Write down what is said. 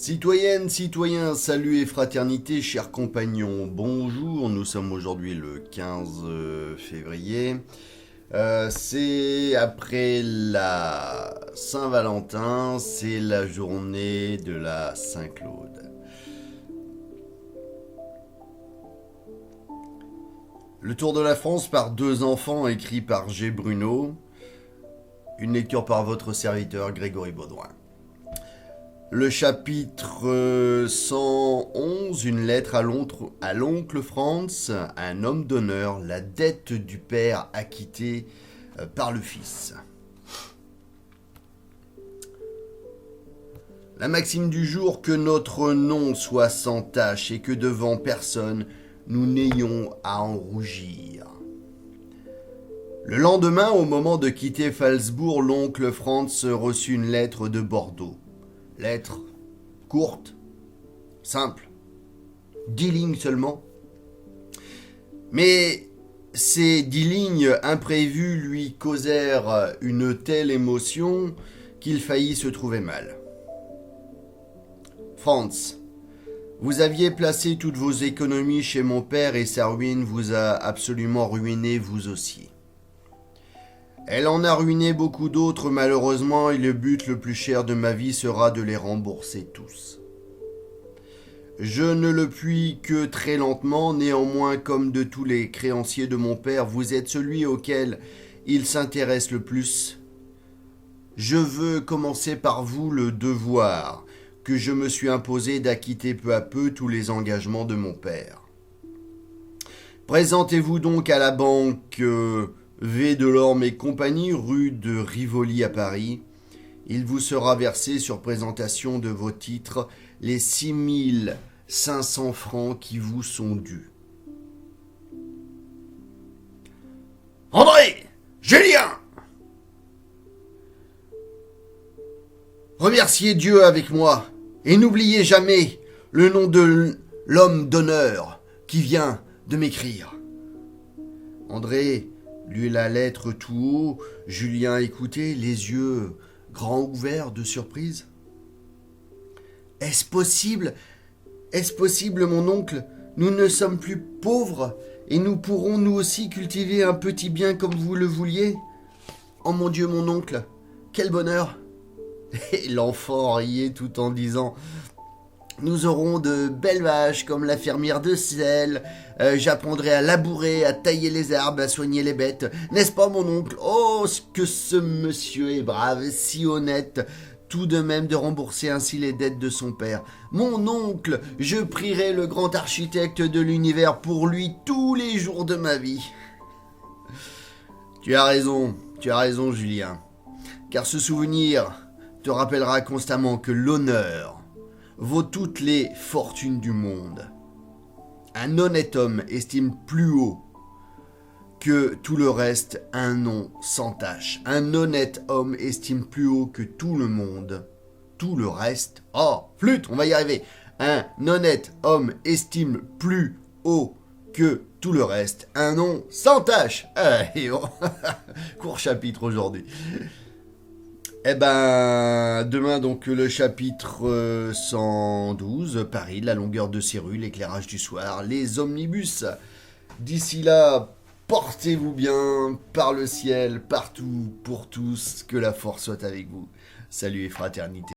Citoyennes, citoyens, salut et fraternité, chers compagnons, bonjour, nous sommes aujourd'hui le 15 février. C'est après la Saint-Valentin, c'est la journée de la Saint-Claude. Le Tour de la France par deux enfants écrit par G. Bruno, une lecture par votre serviteur Grégory Baudouin. Le chapitre 111, une lettre à l'oncle Franz, un homme d'honneur, la dette du père acquittée par le fils. La maxime du jour, que notre nom soit sans tache et que devant personne nous n'ayons à en rougir. Le lendemain, au moment de quitter Phalsbourg, l'oncle Franz reçut une lettre de Bordeaux. Lettre courte, simple, 10 lignes seulement. Mais ces 10 lignes imprévues lui causèrent une telle émotion qu'il faillit se trouver mal. Franz, vous aviez placé toutes vos économies chez mon père et sa ruine vous a absolument ruiné vous aussi. Elle en a ruiné beaucoup d'autres malheureusement et le but le plus cher de ma vie sera de les rembourser tous. Je ne le puis que très lentement, néanmoins comme de tous les créanciers de mon père, vous êtes celui auquel il s'intéresse le plus. Je veux commencer par vous le devoir que je me suis imposé d'acquitter peu à peu tous les engagements de mon père. Présentez-vous donc à la banque V. Delorme et compagnie, rue de Rivoli à Paris. Il vous sera versé sur présentation de vos titres les 6500 francs qui vous sont dus. André, Julien, remerciez Dieu avec moi et n'oubliez jamais le nom de l'homme d'honneur qui vient de m'écrire. André lut la lettre tout haut. Julien écoutait, les yeux grands ouverts de surprise. Est-ce possible, mon oncle? Nous ne sommes plus pauvres et nous pourrons nous aussi cultiver un petit bien comme vous le vouliez? Oh mon Dieu, mon oncle, quel bonheur! Et l'enfant riait tout en disant: nous aurons de belles vaches comme la fermière de Selles. J'apprendrai à labourer, à tailler les arbres, à soigner les bêtes. N'est-ce pas, mon oncle? Oh, que ce monsieur est brave, si honnête, tout de même de rembourser ainsi les dettes de son père. Mon oncle, je prierai le grand architecte de l'univers pour lui tous les jours de ma vie. Tu as raison, Julien. Car ce souvenir te rappellera constamment que l'honneur vaut toutes les fortunes du monde. Un honnête homme estime plus haut que tout le reste un nom sans tache. Un honnête homme estime plus haut que tout le monde. Tout le reste... Oh, flûte, on va y arriver. Un honnête homme estime plus haut que tout le reste un nom sans tache. Allez, oh. Court chapitre aujourd'hui. Eh ben, demain donc le chapitre 112, Paris, la longueur de ses rues, l'éclairage du soir, les omnibus. D'ici là, portez-vous bien, par le ciel, partout, pour tous, que la force soit avec vous. Salut et fraternité.